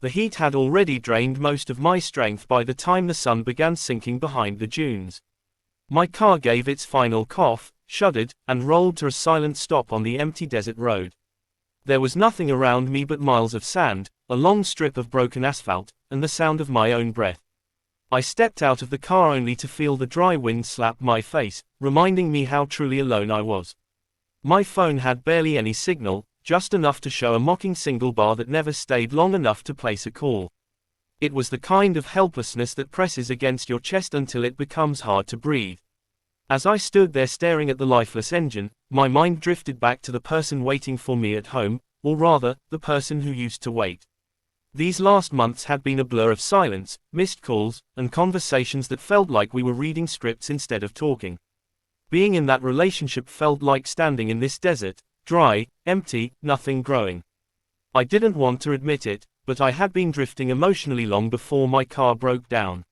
The heat had already drained most of my strength by the time the sun began sinking behind the dunes. My car gave its final cough, shuddered, and rolled to a silent stop on the empty desert road. There was nothing around me but miles of sand, a long strip of broken asphalt, and the sound of my own breath. I stepped out of the car only to feel the dry wind slap my face, reminding me how truly alone I was. My phone had barely any signal, just enough to show a mocking single bar that never stayed long enough to place a call. It was the kind of helplessness that presses against your chest until it becomes hard to breathe. As I stood there staring at the lifeless engine, my mind drifted back to the person waiting for me at home, or rather, the person who used to wait. These last months had been a blur of silence, missed calls, and conversations that felt like we were reading scripts instead of talking. Being in that relationship felt like standing in this desert, dry, empty, nothing growing. I didn't want to admit it, but I had been drifting emotionally long before my car broke down.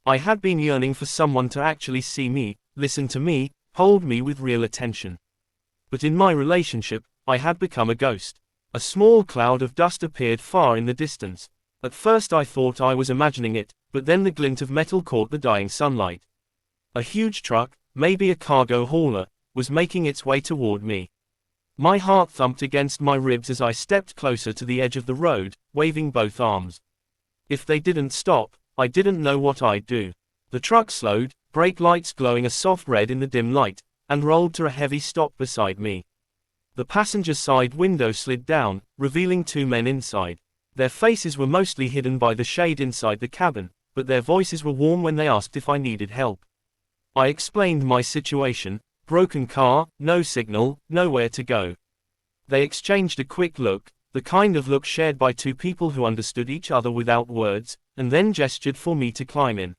I had been yearning for someone to actually see me, listen to me, hold me with real attention. But in my relationship, I had become a ghost. A small cloud of dust appeared far in the distance. At first I thought I was imagining it, but then the glint of metal caught the dying sunlight. A huge truck, maybe a cargo hauler, was making its way toward me. My heart thumped against my ribs as I stepped closer to the edge of the road, waving both arms. If they didn't stop, I didn't know what I'd do. The truck slowed, brake lights glowing a soft red in the dim light, and rolled to a heavy stop beside me. The passenger side window slid down, revealing two men inside. Their faces were mostly hidden by the shade inside the cabin, but their voices were warm when they asked if I needed help. I explained my situation: broken car, no signal, nowhere to go. They exchanged a quick look, the kind of look shared by two people who understood each other without words, and then gestured for me to climb in.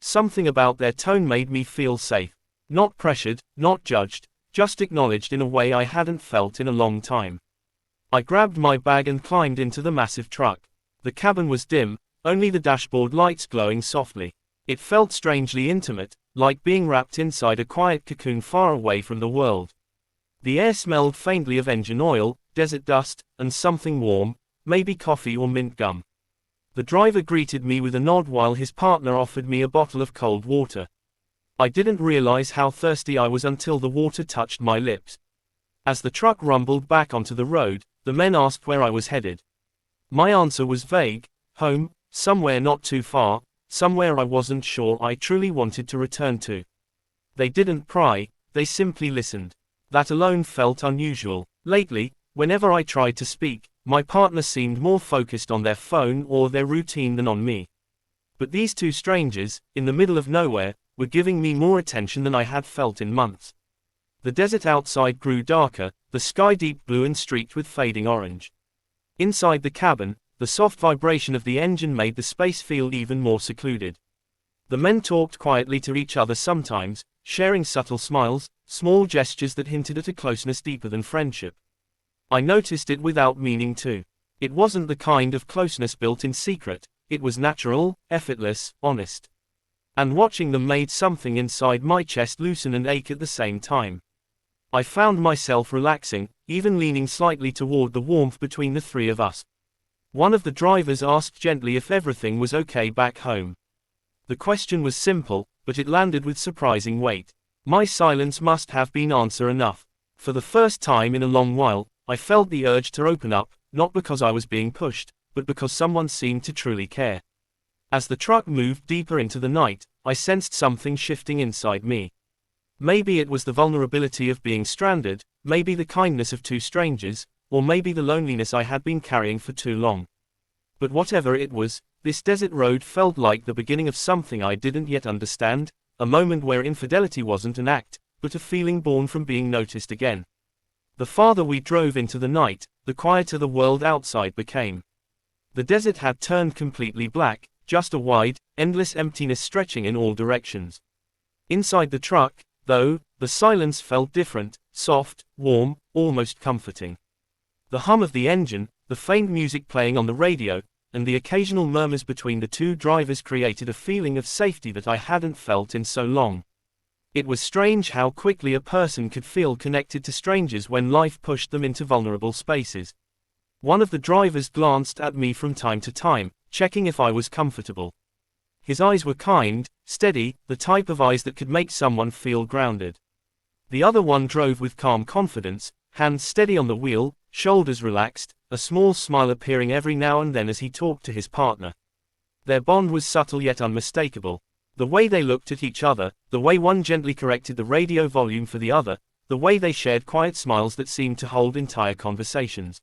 Something about their tone made me feel safe. Not pressured, not judged, just acknowledged in a way I hadn't felt in a long time. I grabbed my bag and climbed into the massive truck. The cabin was dim, only the dashboard lights glowing softly. It felt strangely intimate, like being wrapped inside a quiet cocoon far away from the world. The air smelled faintly of engine oil, desert dust, and something warm, maybe coffee or mint gum. The driver greeted me with a nod while his partner offered me a bottle of cold water. I didn't realize how thirsty I was until the water touched my lips. As the truck rumbled back onto the road, the men asked where I was headed. My answer was vague: home, somewhere not too far, somewhere I wasn't sure I truly wanted to return to. They didn't pry, they simply listened. That alone felt unusual. Lately, whenever I tried to speak, my partner seemed more focused on their phone or their routine than on me. But these two strangers, in the middle of nowhere, were giving me more attention than I had felt in months. The desert outside grew darker, the sky deep blue and streaked with fading orange. Inside the cabin, the soft vibration of the engine made the space feel even more secluded. The men talked quietly to each other sometimes, sharing subtle smiles, small gestures that hinted at a closeness deeper than friendship. I noticed it without meaning to. It wasn't the kind of closeness built in secret, it was natural, effortless, honest. And watching them made something inside my chest loosen and ache at the same time. I found myself relaxing, even leaning slightly toward the warmth between the three of us. One of the drivers asked gently if everything was okay back home. The question was simple, but it landed with surprising weight. My silence must have been answer enough. For the first time in a long while, I felt the urge to open up, not because I was being pushed, but because someone seemed to truly care. As the truck moved deeper into the night, I sensed something shifting inside me. Maybe it was the vulnerability of being stranded, maybe the kindness of two strangers, or maybe the loneliness I had been carrying for too long. But whatever it was, this desert road felt like the beginning of something I didn't yet understand, a moment where infidelity wasn't an act, but a feeling born from being noticed again. The farther we drove into the night, the quieter the world outside became. The desert had turned completely black, just a wide, endless emptiness stretching in all directions. Inside the truck, though, the silence felt different, soft, warm, almost comforting. The hum of the engine, the faint music playing on the radio, and the occasional murmurs between the two drivers created a feeling of safety that I hadn't felt in so long. It was strange how quickly a person could feel connected to strangers when life pushed them into vulnerable spaces. One of the drivers glanced at me from time to time, checking if I was comfortable. His eyes were kind, steady, the type of eyes that could make someone feel grounded. The other one drove with calm confidence, hands steady on the wheel, shoulders relaxed, a small smile appearing every now and then as he talked to his partner. Their bond was subtle yet unmistakable. The way they looked at each other, the way one gently corrected the radio volume for the other, the way they shared quiet smiles that seemed to hold entire conversations.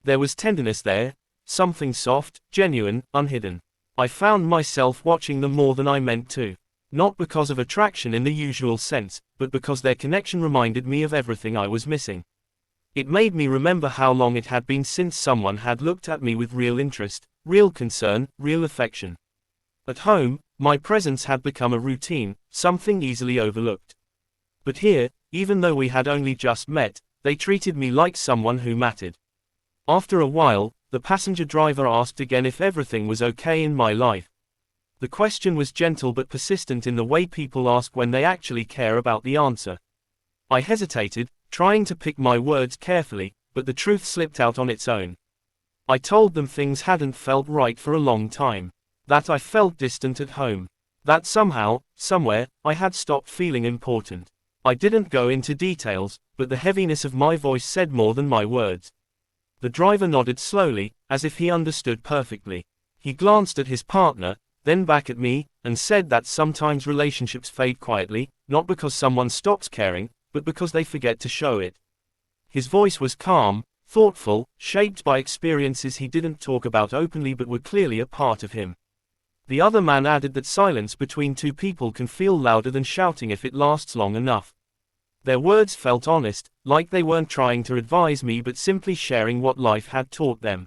There was tenderness there, something soft, genuine, unhidden. I found myself watching them more than I meant to. Not because of attraction in the usual sense, but because their connection reminded me of everything I was missing. It made me remember how long it had been since someone had looked at me with real interest, real concern, real affection. At home, my presence had become a routine, something easily overlooked. But here, even though we had only just met, they treated me like someone who mattered. After a while, the passenger driver asked again if everything was okay in my life. The question was gentle but persistent in the way people ask when they actually care about the answer. I hesitated, trying to pick my words carefully, but the truth slipped out on its own. I told them things hadn't felt right for a long time. That I felt distant at home. That somehow, somewhere, I had stopped feeling important. I didn't go into details, but the heaviness of my voice said more than my words. The driver nodded slowly, as if he understood perfectly. He glanced at his partner, then back at me, and said that sometimes relationships fade quietly, not because someone stops caring, but because they forget to show it. His voice was calm, thoughtful, shaped by experiences he didn't talk about openly but were clearly a part of him. The other man added that silence between two people can feel louder than shouting if it lasts long enough. Their words felt honest, like they weren't trying to advise me but simply sharing what life had taught them.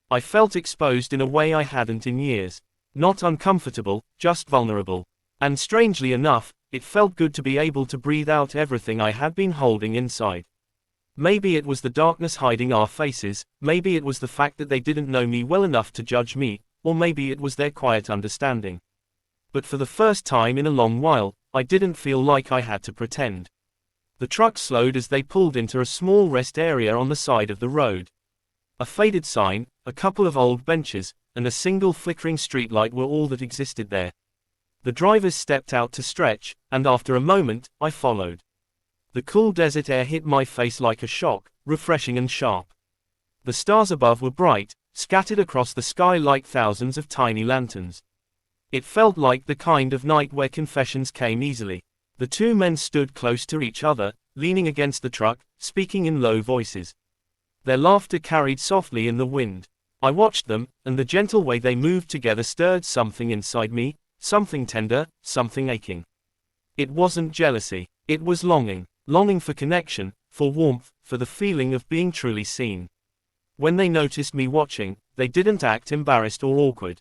I felt exposed in a way I hadn't in years. Not uncomfortable, just vulnerable. And strangely enough, it felt good to be able to breathe out everything I had been holding inside. Maybe it was the darkness hiding our faces, maybe it was the fact that they didn't know me well enough to judge me, or maybe it was their quiet understanding. But for the first time in a long while, I didn't feel like I had to pretend. The truck slowed as they pulled into a small rest area on the side of the road. A faded sign, a couple of old benches, and a single flickering streetlight were all that existed there. The drivers stepped out to stretch, and after a moment, I followed. The cool desert air hit my face like a shock, refreshing and sharp. The stars above were bright, scattered across the sky like thousands of tiny lanterns. It felt like the kind of night where confessions came easily. The two men stood close to each other, leaning against the truck, speaking in low voices. Their laughter carried softly in the wind. I watched them, and the gentle way they moved together stirred something inside me, something tender, something aching. It wasn't jealousy, it was longing. Longing for connection, for warmth, for the feeling of being truly seen. When they noticed me watching, they didn't act embarrassed or awkward.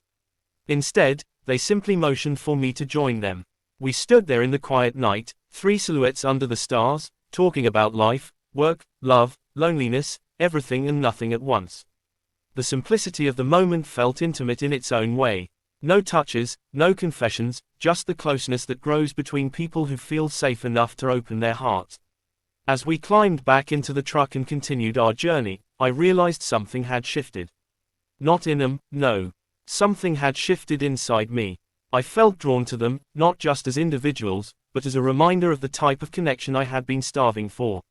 Instead, they simply motioned for me to join them. We stood there in the quiet night, three silhouettes under the stars, talking about life, work, love, loneliness, everything and nothing at once. The simplicity of the moment felt intimate in its own way. No touches, no confessions, just the closeness that grows between people who feel safe enough to open their hearts. As we climbed back into the truck and continued our journey, I realized something had shifted. Not in them, no. Something had shifted inside me. I felt drawn to them, not just as individuals, but as a reminder of the type of connection I had been starving for.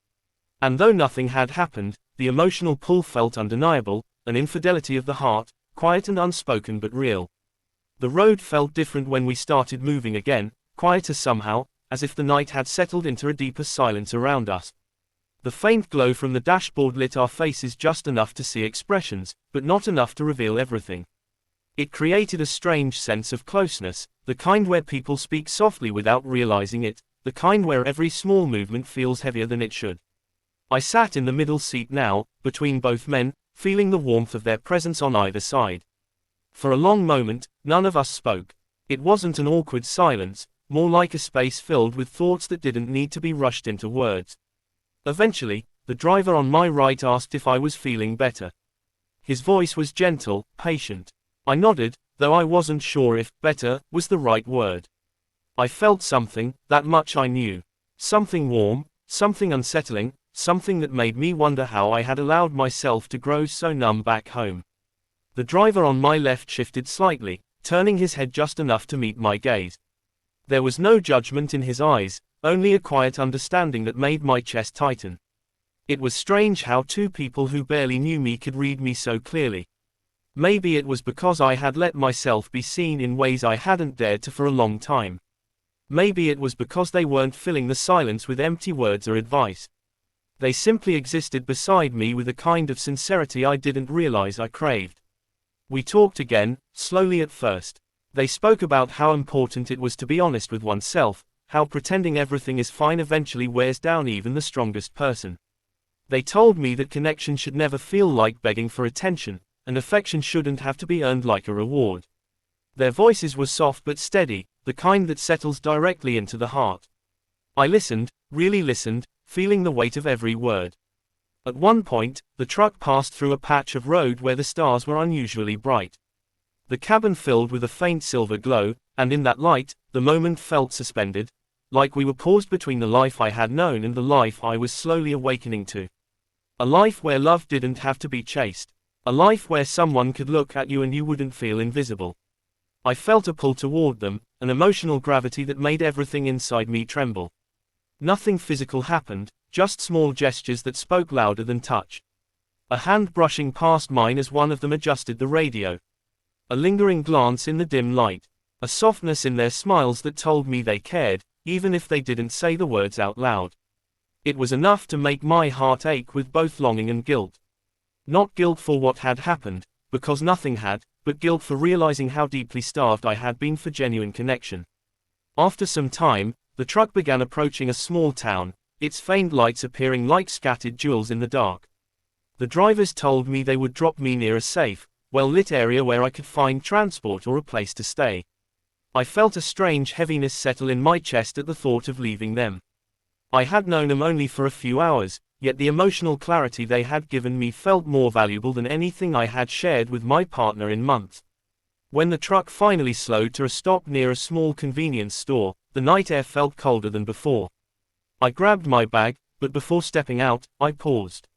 And though nothing had happened, the emotional pull felt undeniable, an infidelity of the heart, quiet and unspoken but real. The road felt different when we started moving again, quieter somehow, as if the night had settled into a deeper silence around us. The faint glow from the dashboard lit our faces just enough to see expressions, but not enough to reveal everything. It created a strange sense of closeness, the kind where people speak softly without realizing it, the kind where every small movement feels heavier than it should. I sat in the middle seat now, between both men, feeling the warmth of their presence on either side. For a long moment, none of us spoke. It wasn't an awkward silence, more like a space filled with thoughts that didn't need to be rushed into words. Eventually, the driver on my right asked if I was feeling better. His voice was gentle, patient. I nodded, though I wasn't sure if better was the right word. I felt something, that much I knew. Something warm, something unsettling, something that made me wonder how I had allowed myself to grow so numb back home. The driver on my left shifted slightly, turning his head just enough to meet my gaze. There was no judgment in his eyes, only a quiet understanding that made my chest tighten. It was strange how two people who barely knew me could read me so clearly. Maybe it was because I had let myself be seen in ways I hadn't dared to for a long time. Maybe it was because they weren't filling the silence with empty words or advice. They simply existed beside me with a kind of sincerity I didn't realize I craved. We talked again, slowly at first. They spoke about how important it was to be honest with oneself, how pretending everything is fine eventually wears down even the strongest person. They told me that connection should never feel like begging for attention, and affection shouldn't have to be earned like a reward. Their voices were soft but steady, the kind that settles directly into the heart. I listened, really listened, feeling the weight of every word. At one point, the truck passed through a patch of road where the stars were unusually bright. The cabin filled with a faint silver glow, and in that light, the moment felt suspended, like we were paused between the life I had known and the life I was slowly awakening to. A life where love didn't have to be chased. A life where someone could look at you and you wouldn't feel invisible. I felt a pull toward them, an emotional gravity that made everything inside me tremble. Nothing physical happened, just small gestures that spoke louder than touch. A hand brushing past mine as one of them adjusted the radio. A lingering glance in the dim light. A softness in their smiles that told me they cared, even if they didn't say the words out loud. It was enough to make my heart ache with both longing and guilt. Not guilt for what had happened, because nothing had, but guilt for realizing how deeply starved I had been for genuine connection. After some time, the truck began approaching a small town, its faint lights appearing like scattered jewels in the dark. The drivers told me they would drop me near a safe, well-lit area where I could find transport or a place to stay. I felt a strange heaviness settle in my chest at the thought of leaving them. I had known them only for a few hours, yet the emotional clarity they had given me felt more valuable than anything I had shared with my partner in months. When the truck finally slowed to a stop near a small convenience store, the night air felt colder than before. I grabbed my bag, but before stepping out, I paused.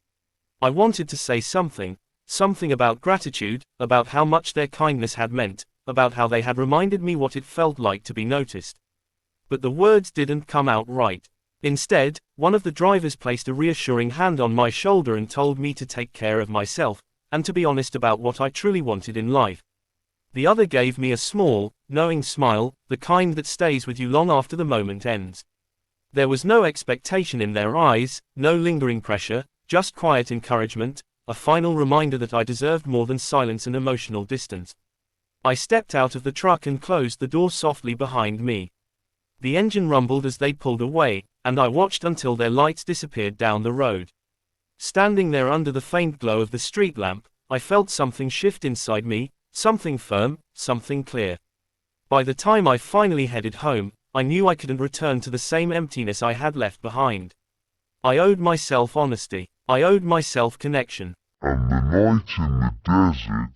I wanted to say something about gratitude, about how much their kindness had meant, about how they had reminded me what it felt like to be noticed. But the words didn't come out right. Instead, one of the drivers placed a reassuring hand on my shoulder and told me to take care of myself, and to be honest about what I truly wanted in life. The other gave me a small, knowing smile, the kind that stays with you long after the moment ends. There was no expectation in their eyes, no lingering pressure, just quiet encouragement, a final reminder that I deserved more than silence and emotional distance. I stepped out of the truck and closed the door softly behind me. The engine rumbled as they pulled away, and I watched until their lights disappeared down the road. Standing there under the faint glow of the street lamp, I felt something shift inside me, something firm, something clear. By the time I finally headed home, I knew I couldn't return to the same emptiness I had left behind. I owed myself honesty. I owed myself connection. And the night in the desert,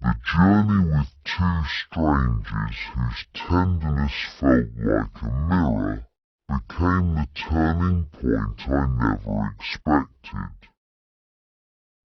the journey with two strangers whose tenderness felt like a mirror, became the turning point I never expected.